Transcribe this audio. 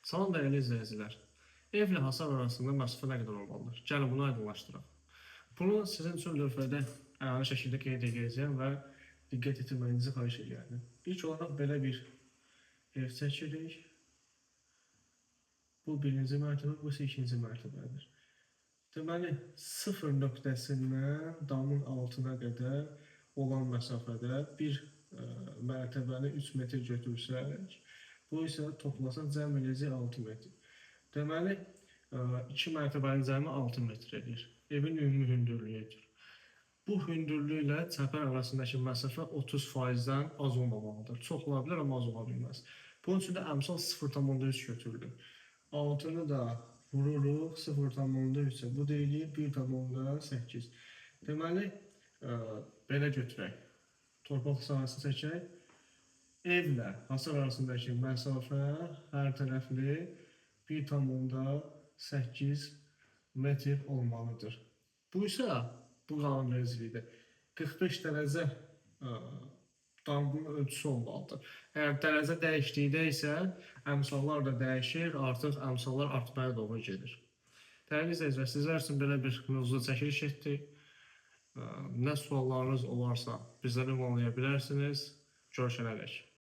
Salam dəyərli izləyicilər. Evlə hasar arasında məsafə nə qədər olmalıdır? Gəlin bunu aydınlaşdıraq. Bunu sizin üçün lövhədə əyani şəkildə qeyd edəcəyəm və diqqət yetirməyinizi xahiş edirəm. İlk olaraq belə bir ev çəkirik. Bu birinci mərtəbə, bu isə ikinci mərtəbədir. Deməli, sıfır nöqtəsindən damın altına qədər olan məsafədə bir mərtəbəni 3 metr götürsək, bu isə toplasaq cəm eləyəcək 6 metr. Deməli, 2 mərtəbənin cəmi 6 metr edir. Evin ümumi hündürlüyüdür. Bu hündürlüklə çəpər arasındakı məsafə 30%-dən az olmamalıdır. Çox ola bilər, amma az ola bilməz. Bunun üçün də əmsal 0,3 götürülür. 6-nı da vururuq 0,3-ə. Bu deyilir 1,8. Deməli, belə götürək. Torpaq sahəsi çəkək. Evlə hasar arasındakı məsafə hər tərəfli 1,8 metr olmalıdır. Bu isə bu qanunvericilikdə 45 dərəcə damın ölçüsü olmalıdır. Əgər dərəcə dəyişdikdə isə əmsallar da dəyişir, artıq əmsallar artmaya doğru gedir. Dəyərli izləyicilər, sizlər üçün belə bir mövzuda çəkiliş etdik. Nə suallarınız olarsa bizdən ünvanlaya bilərsiniz. Görüşənədək.